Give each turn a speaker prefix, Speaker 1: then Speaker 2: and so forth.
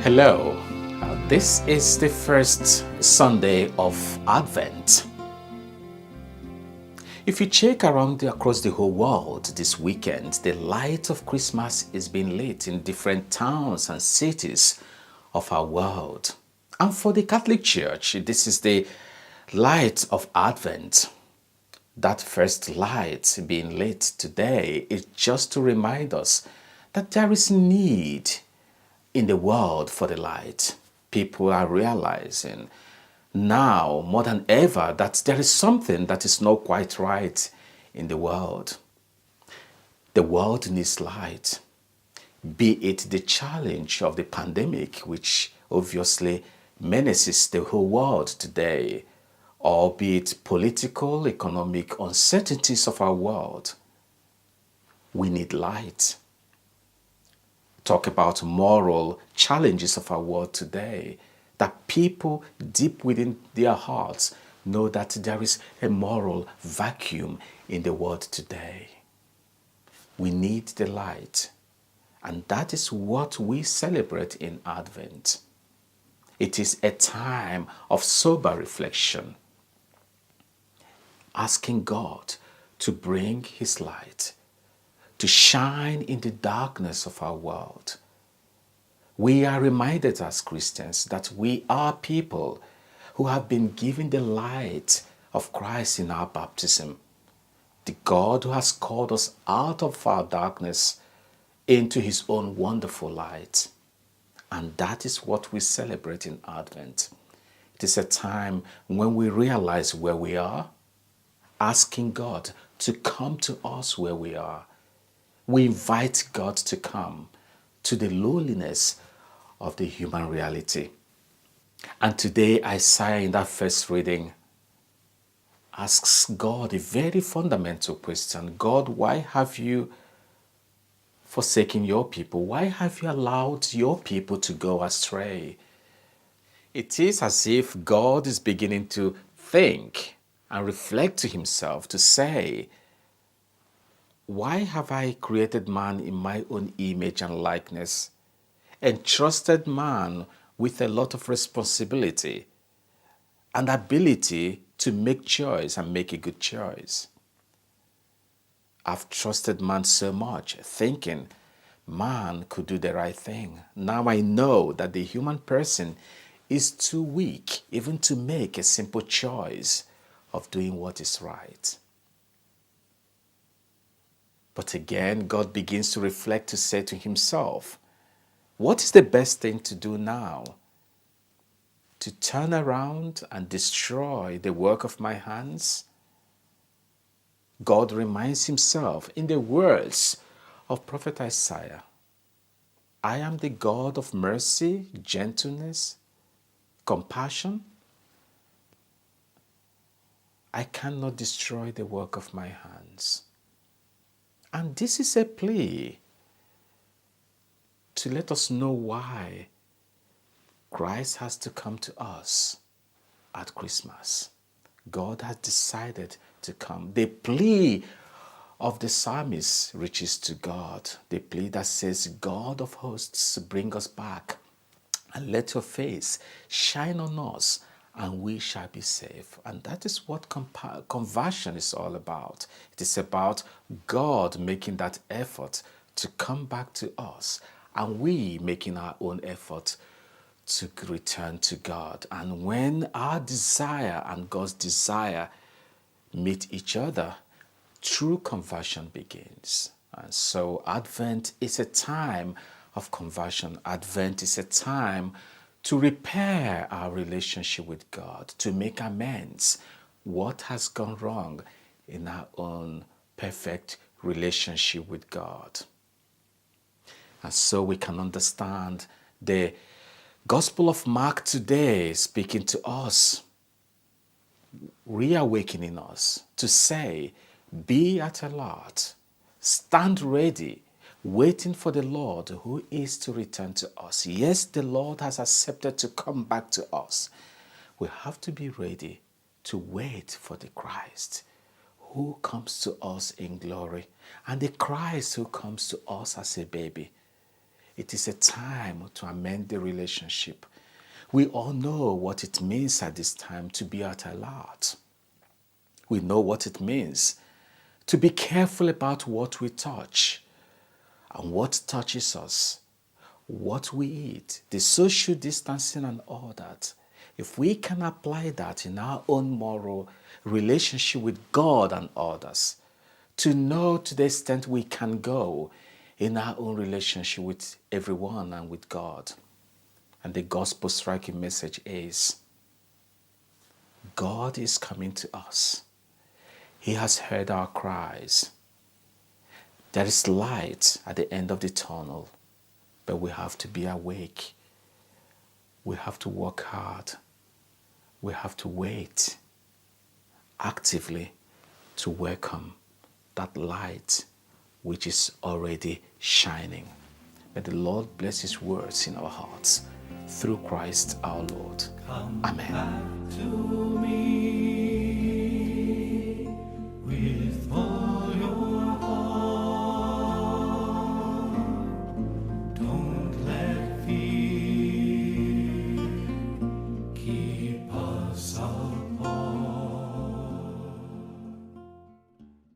Speaker 1: Hello, this is the first Sunday of Advent. If you check around across the whole world this weekend, the light of Christmas is being lit in different towns and cities of our world. And for the Catholic Church, this is the light of Advent. That first light being lit today is just to remind us that there is need in the world for the light. People are realizing now more than ever that there is something that is not quite right in the world. The world needs light, be it the challenge of the pandemic, which obviously menaces the whole world today, or be it political, economic uncertainties of our world. We need light. Talk about moral challenges of our world today, that people deep within their hearts know that there is a moral vacuum in the world today. We need the light, and that is what we celebrate in Advent. It is a time of sober reflection, asking God to bring His light, to shine in the darkness of our world. We are reminded as Christians that we are people who have been given the light of Christ in our baptism. The God who has called us out of our darkness into His own wonderful light. And that is what we celebrate in Advent. It is a time when we realize where we are, asking God to come to us where we are. We invite God to come to the lowliness of the human reality. And today Isaiah in that first reading asks God a very fundamental question. God, why have you forsaken your people? Why have you allowed your people to go astray? It is as if God is beginning to think and reflect to himself to say, why have I created man in my own image and likeness, entrusted man with a lot of responsibility and ability to make choice and make a good choice? I've trusted man so much, thinking man could do the right thing. Now I know that the human person is too weak even to make a simple choice of doing what is right. But again, God begins to reflect to say to himself, what is the best thing to do now? To turn around and destroy the work of my hands? God reminds himself in the words of Prophet Isaiah, I am the God of mercy, gentleness, compassion. I cannot destroy the work of my hands. And this is a plea to let us know why Christ has to come to us at Christmas. God has decided to come. The plea of the psalmist reaches to God. The plea that says, God of hosts, bring us back and let your face shine on us and we shall be safe. And that is what conversion is all about. It is about God making that effort to come back to us and we making our own effort to return to God. And when our desire and God's desire meet each other, true conversion begins. And so Advent is a time of conversion. Advent is a time to repair our relationship with God, to make amends what has gone wrong in our own perfect relationship with God. And so we can understand the Gospel of Mark today speaking to us, reawakening us to say, be at alert, stand ready, waiting for the Lord who is to return to us. Yes, the Lord has accepted to come back to us. We have to be ready to wait for the Christ who comes to us in glory and the Christ who comes to us as a baby. It is a time to amend the relationship. We all know what it means at this time to be at alert. We know what it means to be careful about what we touch and what touches us, what we eat, the social distancing and all that. If we can apply that in our own moral relationship with God and others, to know to the extent we can go in our own relationship with everyone and with God. And the gospel striking message is, God is coming to us. He has heard our cries. There is light at the end of the tunnel, but we have to be awake. We have to work hard. We have to wait actively to welcome that light which is already shining. May the Lord bless His words in our hearts through Christ our Lord. Amen.